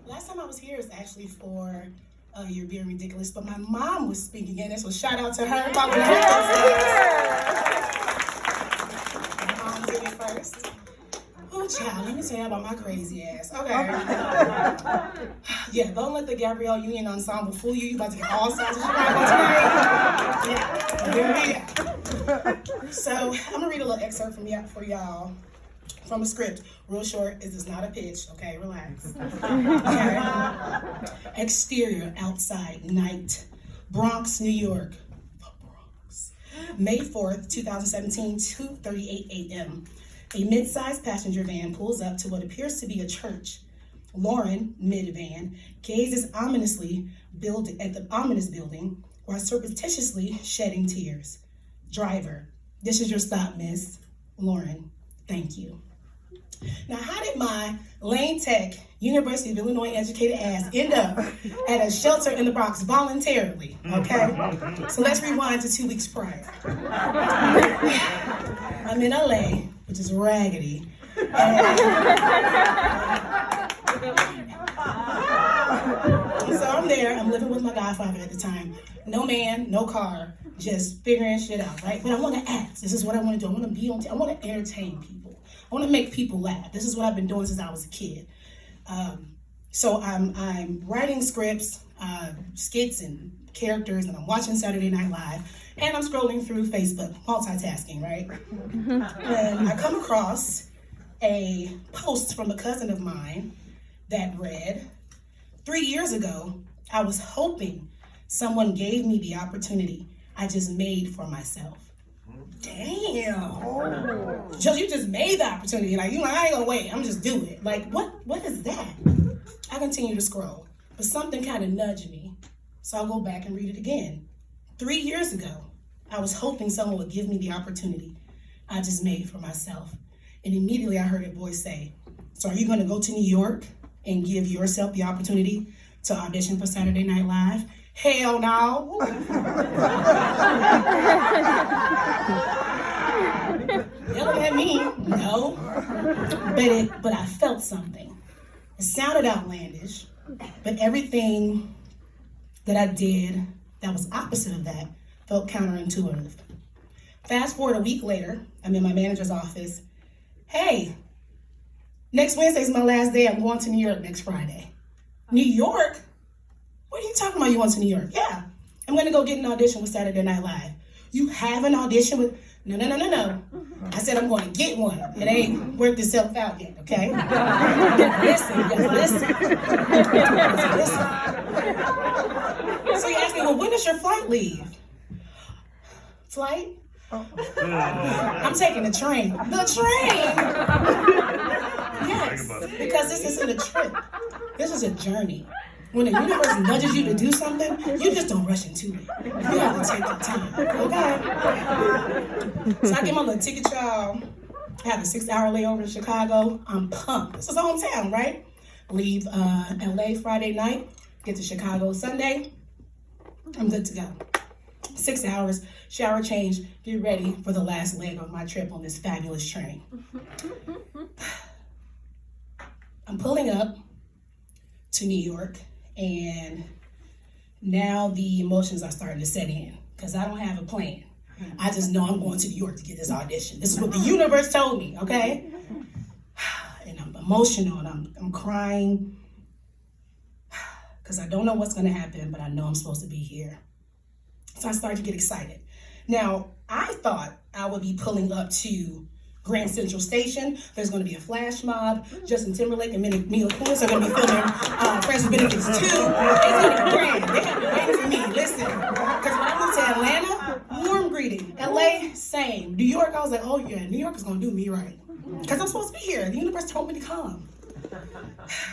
Last time I was here is actually for You're Being Ridiculous, but my mom was speaking in it, so shout out to her. My mom did it first. Oh, child, let me tell you about my crazy ass. Okay. Yeah, don't let the Gabrielle Union Ensemble fool you. You about to get all sides of Chicago tonight. Yeah, here we are. So, I'm going to read a little excerpt for y'all. From a script, real short. This is not a pitch, okay? Relax. Okay. Exterior, outside, night, Bronx, New York. The Bronx. May 4th, 2017, 2:38 a.m. A mid-sized passenger van pulls up to what appears to be a church. Lauren, mid-van, gazes ominously at the ominous building while surreptitiously shedding tears. Driver, this is your stop, miss. Lauren, thank you. Now, how did my Lane Tech, University of Illinois educated ass end up at a shelter in the Bronx voluntarily? Okay? So let's rewind to 2 weeks prior. I'm in LA, which is raggedy. So I'm there, I'm living with my godfather at the time. No man, no car, just figuring shit out, right? But I want to act. This is what I want to do. I want to be on I want to entertain people. I want to make people laugh. This is what I've been doing since I was a kid. So I'm writing scripts, skits and characters, and I'm watching Saturday Night Live, and I'm scrolling through Facebook, multitasking, right? And I come across a post from a cousin of mine that read, 3 years ago, I was hoping someone gave me the opportunity I just made for myself. Damn. Oh. You just made the opportunity. Like, I ain't gonna wait. I'm just do it. Like, what is that? I continue to scroll, but something kind of nudged me. So I'll go back and read it again. 3 years ago, I was hoping someone would give me the opportunity I just made for myself. And immediately I heard a voice say, so are you gonna go to New York and give yourself the opportunity to audition for Saturday Night Live? Hell no. Yelling at me, no. But I felt something. It sounded outlandish, but everything that I did that was opposite of that felt counterintuitive. Fast forward a week later, I'm in my manager's office. Hey, next Wednesday's my last day. I'm going to New York next Friday. New York? What are you talking about? You want to New York? Yeah. I'm going to go get an audition with Saturday Night Live. You have an audition with... No. I said I'm going to get one. It ain't worked itself out yet, okay? Listen. So you asked me, well, when does your flight leave? Flight? I'm taking the train. The train? Yes, because this isn't a trip. This is a journey. When the universe nudges you to do something, you just don't rush into it. You have to take your time, okay? So I get my little ticket, y'all. I have a 6-hour layover in Chicago. I'm pumped. This is hometown, right? Leave LA Friday night, get to Chicago Sunday. I'm good to go. 6 hours, shower, change, get ready for the last leg of my trip on this fabulous train. I'm pulling up to New York, and now the emotions are starting to set in because I don't have a plan. I just know I'm going to New York to get this audition. This is what the universe told me, okay? And I'm emotional, and I'm crying because I don't know what's going to happen, but I know I'm supposed to be here. So I started to get excited. Now, I thought I would be pulling up to Grand Central Station. There's going to be a flash mob. Justin Timberlake and Mila Kunis are going to be filming Friends with Benefits 2. It's going to be grand. They have been waiting for me. Listen, because when I moved to Atlanta, warm greeting. LA, same. New York, I was like, oh yeah, New York is going to do me right. Because I'm supposed to be here. The universe told me to come.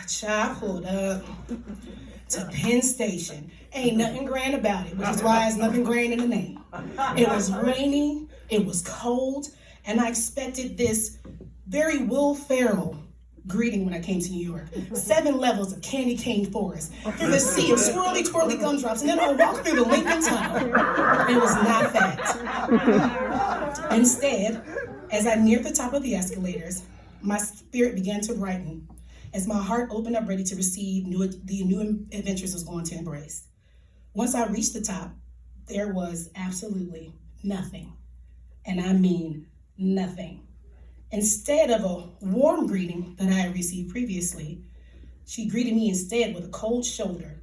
Child pulled up to Penn Station. Ain't nothing grand about it, which is why it's nothing grand in the name. It was rainy. It was cold. And I expected this very Will Ferrell greeting when I came to New York. 7 levels of candy cane forest, through the sea of swirly, twirly gumdrops, and then I'll walk through the Lincoln Tunnel. It was not that. Instead, as I neared the top of the escalators, my spirit began to brighten, as my heart opened up ready to receive the new adventures I was going to embrace. Once I reached the top, there was absolutely nothing. And I mean nothing. Instead of a warm greeting that I had received previously, she greeted me instead with a cold shoulder,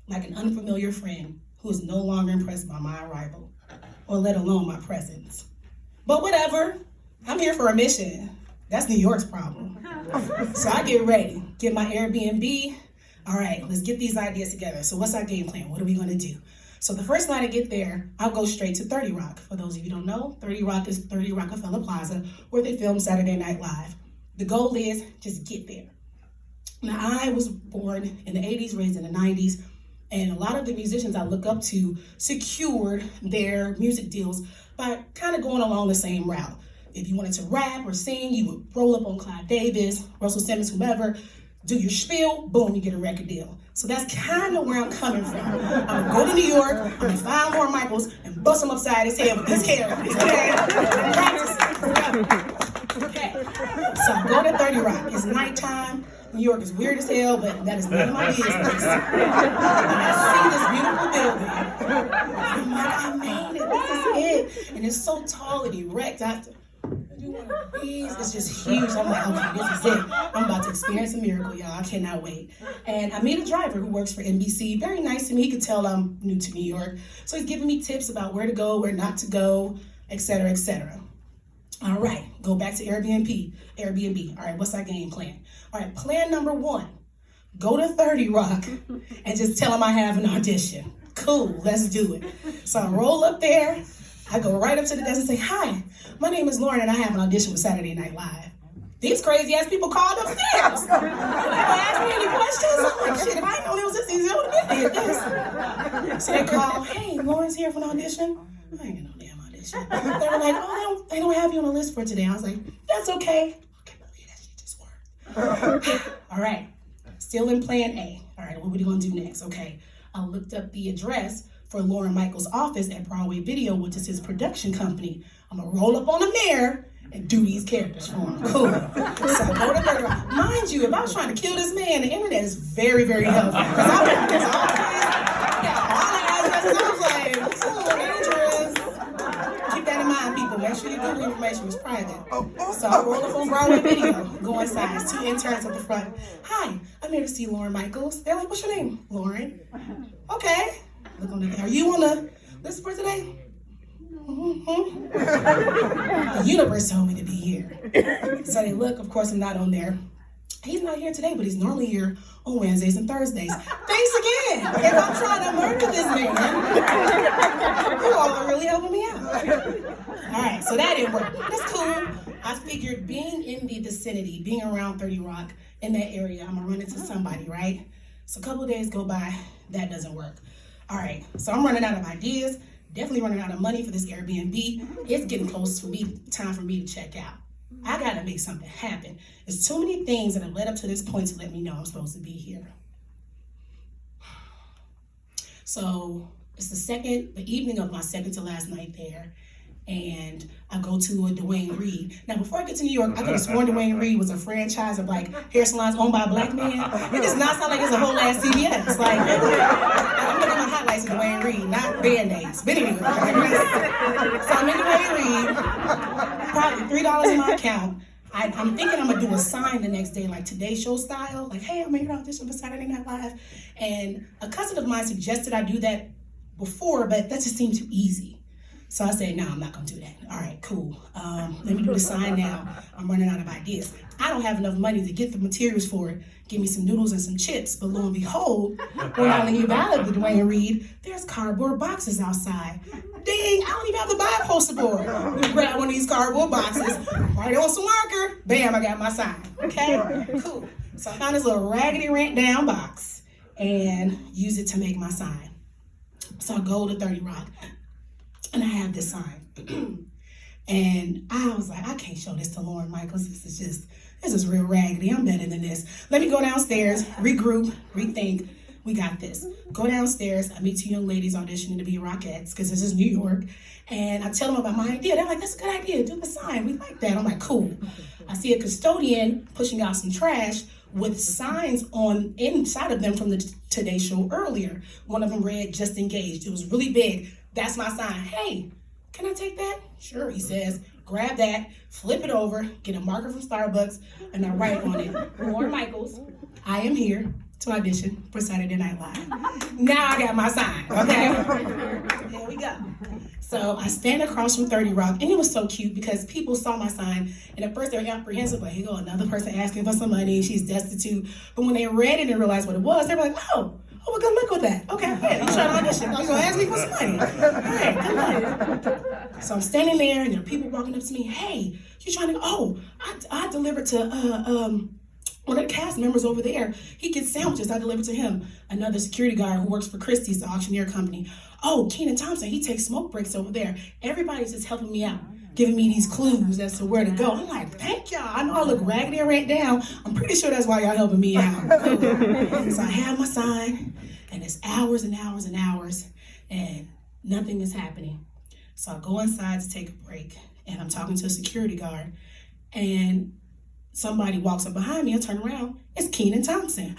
like an unfamiliar friend who is no longer impressed by my arrival, or let alone my presence. But whatever, I'm here for a mission. That's New York's problem. So I get ready, get my Airbnb. All right, let's get these ideas together. So what's our game plan? What are we gonna do? So the first night I get there, I'll go straight to 30 Rock. For those of you who don't know, 30 Rock is 30 Rockefeller Plaza, where they film Saturday Night Live. The goal is just get there. Now, I was born in the 80s, raised in the 90s, and a lot of the musicians I look up to secured their music deals by kind of going along the same route. If you wanted to rap or sing, you would roll up on Clive Davis, Russell Simmons, whomever, do your spiel, boom, you get a record deal. So that's kind of where I'm coming from. I'm gonna go to New York, I'm gonna find Lorne Michaels and bust him upside his head with this hair, Okay, so I go to 30 Rock. It's nighttime. New York is weird as hell, but that is none of my business. And I see this beautiful building. I'm like, I made it, this is it. And it's so tall and erect. I have to do one of these. It's just huge. I'm like, okay, this is it. I'm about to experience a miracle, y'all. I cannot wait. And I meet a driver who works for NBC. Very nice to me. He could tell I'm new to New York. So he's giving me tips about where to go, where not to go, et cetera, et cetera. All right, go back to Airbnb. All right, what's our game plan? All right, plan number 1, go to 30 Rock and just tell them I have an audition. Cool, let's do it. So I roll up there, I go right up to the desk and say, hi, my name is Lauren and I have an audition with Saturday Night Live. These crazy ass people called upstairs. They don't ask me any questions. I'm like, shit, if I didn't know it was this easy, I would have been did this. So they call, hey, Lauren's here for an audition. I ain't got no damn audition. They were like, oh, they don't have you on the list for today. I was like, that's okay. All right, still in plan A. All right, what are we gonna do next? Okay, I looked up the address for Lorne Michaels' office at Broadway Video, which is his production company. I'm gonna roll up on him there and do these characters for him. Cool. So I go to 30 Rock. Mind you, if I was trying to kill this man, the internet is very, very helpful. Because I was this all the addresses. I was like, this is a little dangerous. Keep that in mind, people. Make sure your Google information was private. So I roll up on Broadway Video, go inside, 2 interns at the front. Hi, I'm here to see Lorne Michaels. They're like, what's your name? Lauren. Okay. Look on the, are you on the list for today? Mm-hmm. The universe told me to be here. So they look, of course I'm not on there. He's not here today, but he's normally here on Wednesdays and Thursdays. Thanks again. If I'm trying to murder this man, you all are really helping me out. All right, so that didn't work. That's cool. I figured being in the vicinity, being around 30 Rock, in that area, I'm gonna run into somebody, right? So a couple of days go by, that doesn't work. All right, so I'm running out of ideas, definitely running out of money for this Airbnb. It's getting close for me, time for me to check out. I gotta make something happen. There's too many things that have led up to this point to let me know I'm supposed to be here. So it's the evening of my second to last night there, and I go to a Dwayne Reed. Now, before I get to New York, I could have sworn Dwayne Reed was a franchise of like hair salons owned by a black man. It does not sound like it's a whole ass CVS. Like, I'm looking at my highlights of Dwayne Reed, not Band-Aids. But anyway, so I'm in Dwayne Reed, probably $3 in my account. I'm thinking I'm gonna do a sign the next day, like Today Show style, like, hey, I'm here to audition for Saturday Night Live. And a cousin of mine suggested I do that before, but that just seemed too easy. So I said, no, I'm not gonna do that. All right, cool. Let me do the sign now. I'm running out of ideas. I don't have enough money to get the materials for it. Give me some noodles and some chips. But lo and behold, when I leave out of the Dwayne Reed, there's cardboard boxes outside. Dang, I don't even have to buy a poster board. We grab one of these cardboard boxes, write on some marker, bam, I got my sign. Okay, cool. So I found this little raggedy rent down box and use it to make my sign. So I go to 30 Rock. And I have this sign. And I was like, I can't show this to Lorne Michaels. This is real raggedy. I'm better than this. Let me go downstairs, regroup, rethink. We got this. Go downstairs. I meet 2 young ladies auditioning to be Rockettes because this is New York. And I tell them about my idea. They're like, that's a good idea. Do the sign. We like that. I'm like, cool. I see a custodian pushing out some trash with signs on inside of them from the Today Show earlier. One of them read, "Just engaged." It was really big. That's my sign. "Hey, can I take that?" "Sure," he says. Grab that, flip it over, get a marker from Starbucks, and I write on it, "Warren Michaels, I am here to audition for Saturday Night Live." Now I got my sign, okay? There we go. So I stand across from 30 Rock, and it was so cute because people saw my sign, and at first they were apprehensive, like, here go another person asking for some money, she's destitute. But when they read it and realized what it was, they were like, oh, well, good luck with that. Okay, yeah, you trying to audition? Oh, you gonna ask me for some money? All right, good luck. So I'm standing there, and there are people walking up to me. "Hey, you trying to? Oh, I delivered to one of the cast members over there. He gets sandwiches. I delivered to him. Another security guard who works for Christie's, the auctioneer company. Oh, Kenan Thompson, he takes smoke breaks over there." Everybody's just helping me out, giving me these clues as to where to go. I'm like, thank y'all. I know I look raggedy and ran down. I'm pretty sure that's why y'all helping me out. So I have my sign, and it's hours and hours and hours, and nothing is happening. So I go inside to take a break, and I'm talking to a security guard, and somebody walks up behind me. I turn around. It's Kenan Thompson,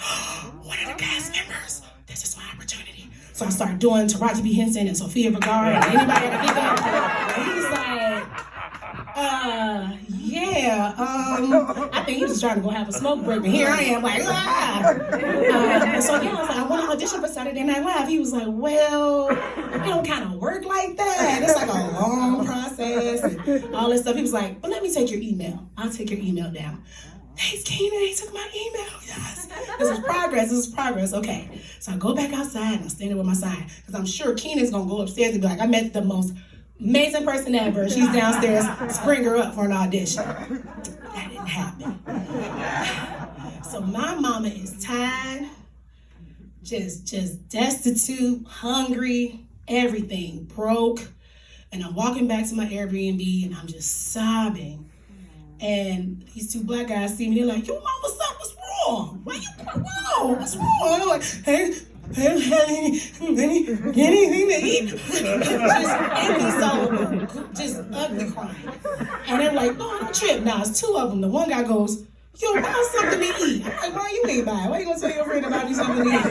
one of the cast members. This is my opportunity. So I start doing Taraji P. Henson and Sofia Vergara and anybody I can think of. And he's like, yeah, I think he was trying to go have a smoke break, but here I am like, so yeah, I was like, I want to audition for Saturday Night Live. He was like, well, it don't kind of work like that. It's like a long process and all this stuff. He was like, but let me take your email. I'll take your email down. Thanks, Kenan, he took my email. Yes, this is progress. Okay, so I go back outside and I stand there with my sign because I'm sure Kenan's gonna go upstairs and be like, I met the most amazing person ever. She's downstairs, spring her up for an audition. That didn't happen. So my mama is tired, just destitute, hungry, everything, broke. And I'm walking back to my Airbnb and I'm just sobbing. And these two black guys see me, they're like, yo, mom, what's up? What's wrong? Why you wrong? What's wrong? I'm like, hey, anything to eat? Just inconsolable, just ugly crying. And they're like, no, don't trip. Now it's two of them. The one guy goes, yo, buy us something to eat. I'm like, why you ain't buy it? Why you gonna tell your friend to buy me something to eat?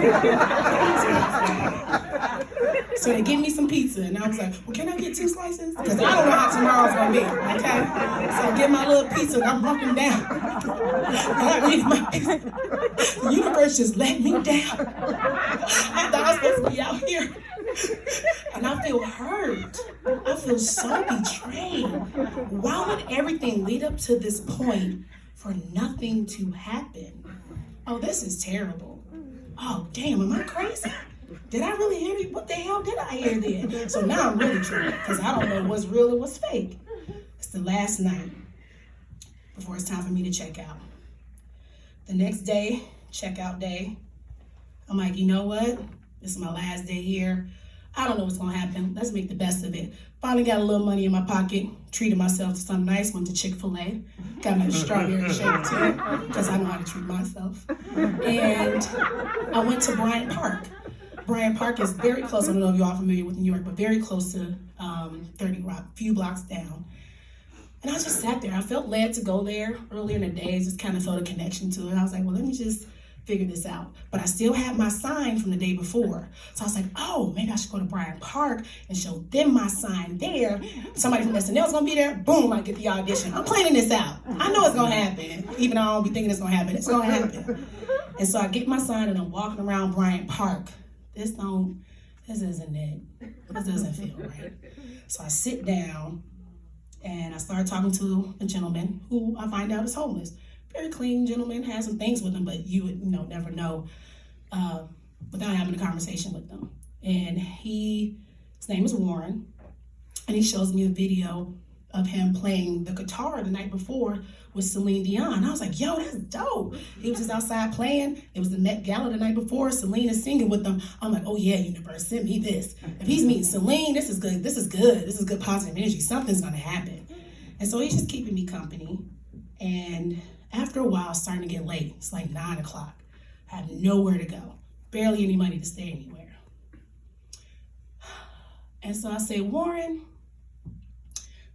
So they give me some pizza, and I was like, well, can I get 2 slices? Because I don't know how tomorrow's gonna be, okay? So I get my little pizza, and I'm walking down. And I eat my pizza. The universe just let me down. I thought I was supposed to be out here. And I feel hurt. I feel so betrayed. Why would everything lead up to this point for nothing to happen? Oh, this is terrible. Oh, damn, am I crazy? Did I really hear it? What the hell did I hear then? So now I'm really tripping because I don't know what's real and what's fake. It's the last night before it's time for me to check out. The next day, checkout day, I'm like, you know what? This is my last day here. I don't know what's gonna happen. Let's make the best of it. Finally got a little money in my pocket, treated myself to something nice, went to Chick-fil-A, got me a strawberry shake too, because I know how to treat myself. And I went to Bryant Park. Bryant Park is very close, I don't know if you all familiar with New York, but very close to 30 Rock, a few blocks down. And I just sat there. I felt led to go there earlier in the day, just kind of felt a connection to it. I was like, well, let me just figure this out. But I still had my sign from the day before. So I was like, oh, maybe I should go to Bryant Park and show them my sign there. Somebody from SNL is gonna be there. Boom, I get the audition. I'm planning this out. I know it's gonna happen. Even though I don't be thinking it's gonna happen, it's gonna happen. And so I get my sign and I'm walking around Bryant Park. This isn't it. This doesn't feel right. So I sit down and I start talking to a gentleman who I find out is homeless. Very clean gentleman, has some things with him, but you would never know without having a conversation with them. And his name is Warren, and he shows me a video of him playing the guitar the night before with Celine Dion. I was like, yo, that's dope. He was just outside playing. It was the Met Gala the night before. Celine is singing with them. I'm like, oh yeah, universe, send me this. If he's meeting Celine, this is good. This is good. This is good positive energy. Something's gonna happen. And so he's just keeping me company. And after a while, it's starting to get late. It's like 9 o'clock. I have nowhere to go. Barely any money to stay anywhere. And so I say, Warren,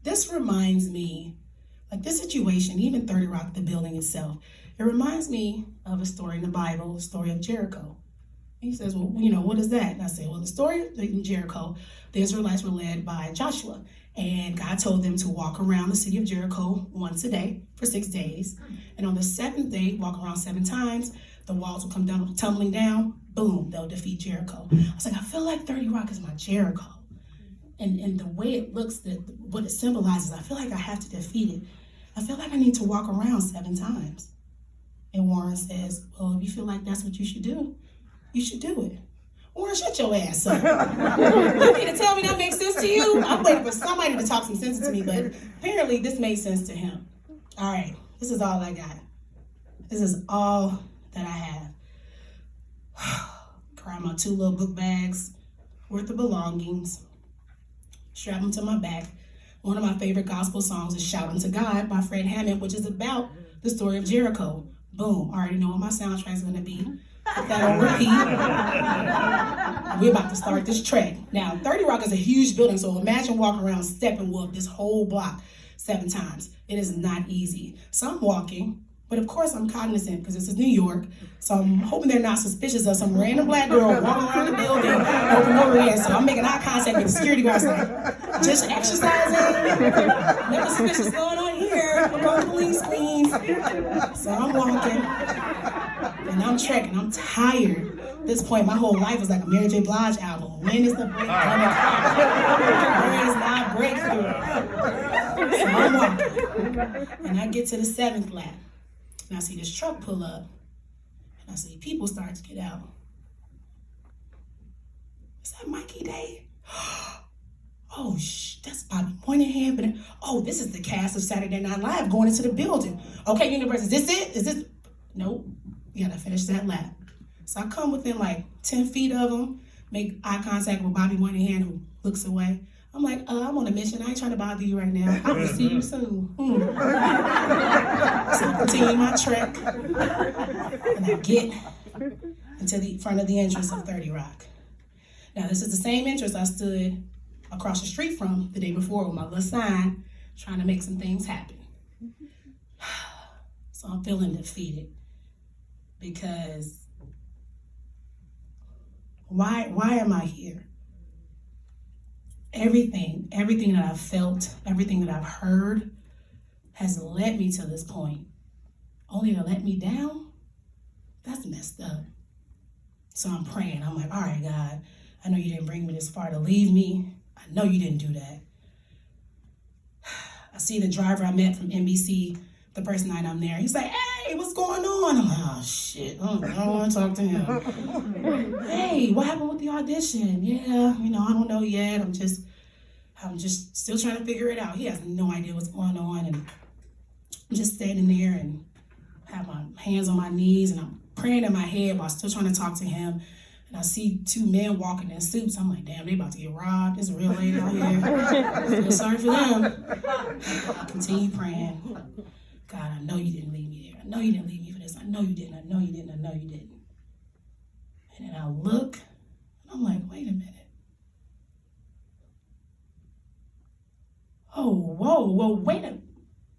this reminds me, like this situation, even 30 Rock, the building itself, It reminds me of a story in the Bible, the story of Jericho. He says, well, you know, what is that? And I say, well, the story of Jericho, the Israelites were led by Joshua. And God told them to walk around the city of Jericho once a day for 6 days. And on the 7th day, walk around 7 times. The walls will come down, tumbling down. Boom, they'll defeat Jericho. I was like, I feel like 30 Rock is my Jericho. And the way it looks, what it symbolizes, I feel like I have to defeat it. I feel like I need to walk around 7 times. And Warren says, well, if you feel like that's what you should do, you should do it. Warren, shut your ass up. You need to tell me that makes sense to you? I'm waiting for somebody to talk some sense to me, but apparently this made sense to him. All right, this is all I got. This is all that I have. Grab my 2 little book bags worth of belongings, strap them to my back. One of my favorite gospel songs is Shouting to God by Fred Hammond, which is about the story of Jericho. Boom, I already know what my soundtrack is gonna be. Put that on repeat. We're about to start this trek. Now, 30 Rock is a huge building, so imagine walking around Steppenwolf, this whole block, 7 times. It is not easy. So I'm walking, but of course I'm cognizant because this is New York, so I'm hoping they're not suspicious of some random black girl walking around the building over no reason. So I'm making eye contact with the security guards like, just exercising, nothing suspicious going on here. We're going to police, please. So I'm walking. And I'm trekking, I'm tired. At this point, my whole life is like a Mary J. Blige album. When is the break coming? Where is my breakthrough? So I'm walking. And I get to the 7th lap. And I see this truck pull up. And I see people start to get out. Is that Mikey Day? Oh, that's Bobby Moynihan. But oh, this is the cast of Saturday Night Live going into the building. Okay, universe, is this it? Is this? Nope. You gotta finish that lap. So I come within like 10 feet of him, make eye contact with Bobby Moynihan, who looks away. I'm like, I'm on a mission. I ain't trying to bother you right now. I will see you soon. So I continue my trek, and I get into the front of the entrance of 30 Rock. Now, this is the same entrance I stood across the street from the day before with my little sign, trying to make some things happen. So I'm feeling defeated. Because why am I here? Everything that I've felt, everything that I've heard has led me to this point. Only to let me down? That's messed up. So I'm praying. I'm like, all right, God, I know you didn't bring me this far to leave me. I know you didn't do that. I see the driver I met from NBC the first night I'm there. He's like, hey, what's going on? I'm like, oh shit, I don't want to talk to him. Hey, what happened with the audition? Yeah, I don't know yet. I'm just still trying to figure it out. He has no idea what's going on. And I'm just standing there and have my hands on my knees and I'm praying in my head while still trying to talk to him. And I see 2 men walking in suits. I'm like, damn, they about to get robbed. There's a real lady out here. I feel sorry for them. I continue praying. God, I know you didn't leave me there. I know you didn't leave me for this. I know you didn't. I know you didn't. I know you didn't. And then I look, and I'm like, wait a minute. Oh, whoa, wait a minute.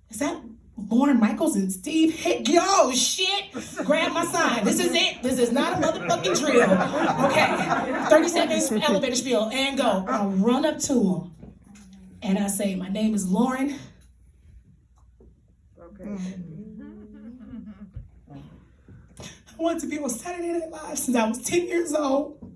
Is that Lauren Michaels and Steve Hick? Yo, shit. Grab my sign. This is it. This is not a motherfucking drill. Okay. 30 seconds, elevator spiel, and go. I run up to him, and I say, my name is Lauren. I wanted to be on Saturday Night Live since I was 10 years old.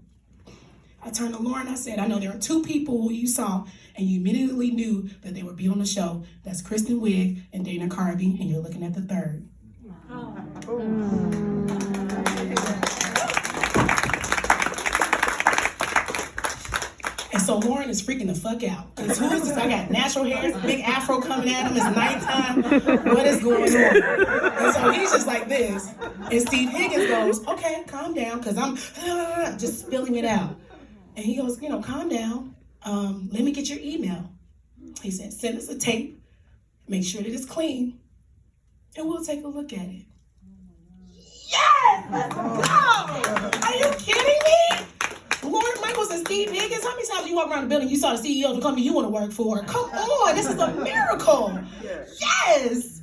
I turned to Lauren, I said, I know there are 2 people who you saw and you immediately knew that they would be on the show. That's Kristen Wiig and Dana Carvey, and you're looking at the 3rd. And so Lauren is freaking the fuck out. Because who is this? I got natural hair, a big afro coming at him. It's nighttime. What is going on? And so he's just like this. And Steve Higgins goes, okay, calm down, because I'm just spilling it out. And he goes, calm down. Let me get your email. He said, send us a tape. Make sure that it's clean. And we'll take a look at it. Yes! Let's go! Are you kidding me? Lauren Michaels and Steve Higgins, how many times you walk around the building, you saw the CEO of the company you want to work for? Come on, this is a miracle. Yes.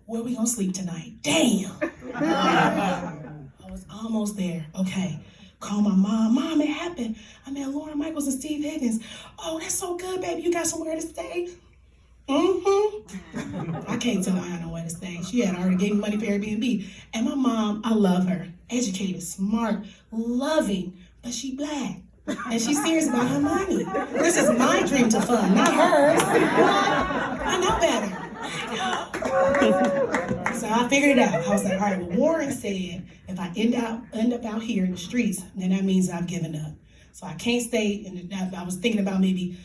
where we gonna sleep tonight? Damn. I was almost there. Okay. Call my mom. Mom, it happened. I met Lauren Michaels and Steve Higgins. Oh, that's so good, baby. You got somewhere to stay? I can't tell her I had nowhere to stay. She had already gave me money for Airbnb. And my mom, I love her. Educated, smart, loving, but she black. And she's serious about her money. This is my dream to fund, not hers. I know better. So I figured it out. I was like, all right, well, Warren said if I end up out here in the streets, then that means I've given up. So I can't stay. And I was thinking about maybe,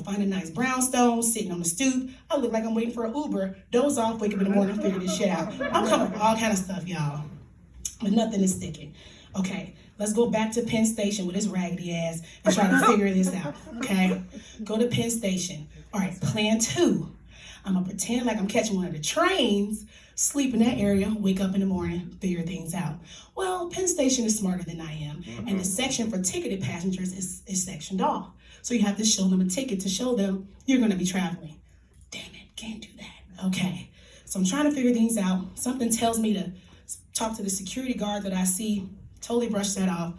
find a nice brownstone, sitting on the stoop. I look like I'm waiting for an Uber, doze off, wake up in the morning, figure this shit out. I'm coming up with all kind of stuff, y'all. But nothing is sticking. Okay, let's go back to Penn Station with his raggedy ass and try to figure this out, okay? Go to Penn Station. All right, plan 2. I'm gonna pretend like I'm catching one of the trains, sleep in that area, wake up in the morning, figure things out. Well, Penn Station is smarter than I am, and the section for ticketed passengers is sectioned off. So you have to show them a ticket to show them you're gonna be traveling. Damn it, can't do that. Okay, so I'm trying to figure things out. Something tells me to talk to the security guard that I see, totally brush that off.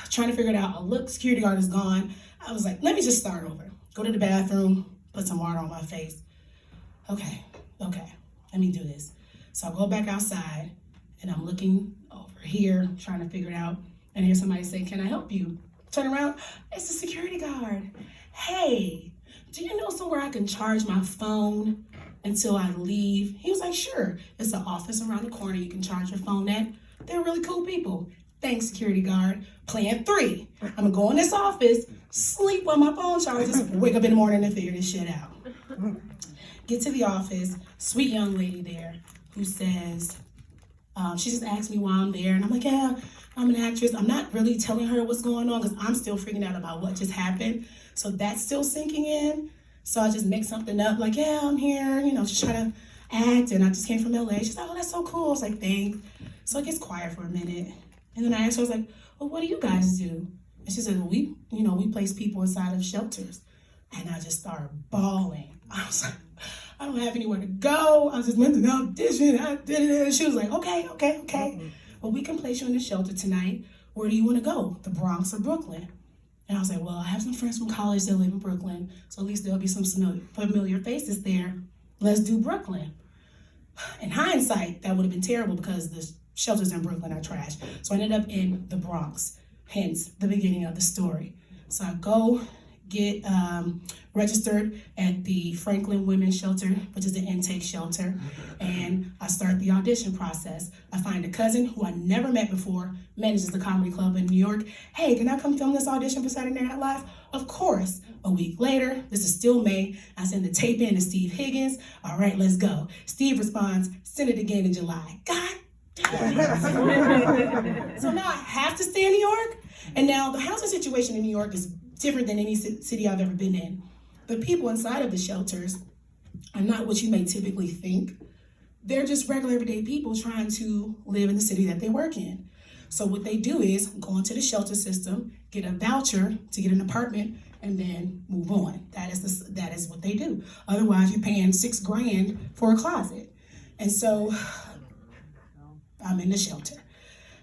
Trying to figure it out. Look, security guard is gone. I was like, let me just start over. Go to the bathroom, put some water on my face. Okay, let me do this. So I go back outside and I'm looking over here, trying to figure it out. And I hear somebody say, can I help you? Turn around, it's the security guard. Hey, do you know somewhere I can charge my phone until I leave? He was like, sure. It's an office around the corner you can charge your phone at. They're really cool people. Thanks, security guard. Plan 3. I'm gonna go in this office, sleep while my phone charges, wake up in the morning and figure this shit out. Get to the office, sweet young lady there who says, she just asked me why I'm there. And I'm like, yeah, I'm an actress. I'm not really telling her what's going on because I'm still freaking out about what just happened. So that's still sinking in. So I just make something up like, yeah, I'm here, just trying to act. And I just came from LA. She's like, oh, that's so cool. I was like, thanks. So it gets quiet for a minute. And then I asked her, I was like, well, what do you guys do? And she said, well, we place people inside of shelters. And I just started bawling. I was like, I don't have anywhere to go. I was just went to the audition. I did it. And she was like, okay. Well, we can place you in the shelter tonight. Where do you want to go? The Bronx or Brooklyn? And I was like, well, I have some friends from college that live in Brooklyn. So at least there'll be some familiar faces there. Let's do Brooklyn. In hindsight, that would have been terrible because the shelters in Brooklyn are trash. So I ended up in the Bronx, hence the beginning of the story. So I go get registered at the Franklin Women's Shelter, which is the intake shelter, and I start the audition process. I find a cousin who I never met before, manages the comedy club in New York. Hey, can I come film this audition for Saturday Night Live? Of course. A week later, this is still May, I send the tape in to Steve Higgins. All right, let's go. Steve responds, send it again in July. God damn it. So now I have to stay in New York? And now the housing situation in New York is different than any city I've ever been in. The people inside of the shelters are not what you may typically think. They're just regular everyday people trying to live in the city that they work in. So what they do is go into the shelter system, get a voucher to get an apartment, and then move on. That is what they do. Otherwise, you're paying $6,000 for a closet. And so I'm in the shelter.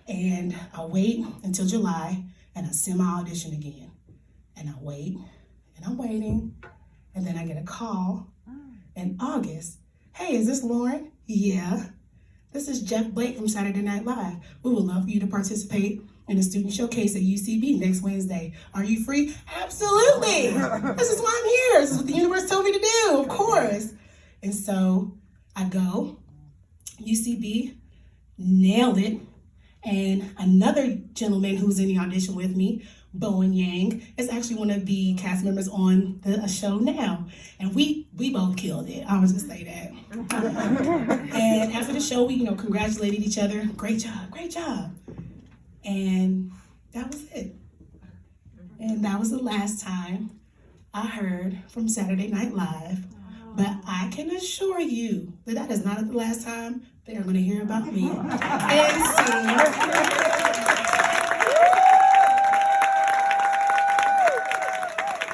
And I wait until July, and I send my audition again. And I wait, and I'm waiting, and then I get a call in August. Hey, is this Lauren? Yeah. This is Jeff Blake from Saturday Night Live. We would love for you to participate in a student showcase at UCB next Wednesday. Are you free? Absolutely. This is why I'm here. This is what the universe told me to do, of course. And so I go, UCB, nailed it. And another gentleman who's in the audition with me, Bowen Yang, is actually one of the cast members on the show now. And we both killed it. I was just say that. And after the show, we congratulated each other. Great job. And that was it. And that was the last time I heard from Saturday Night Live. But I can assure you that is not the last time they're going to hear about me and see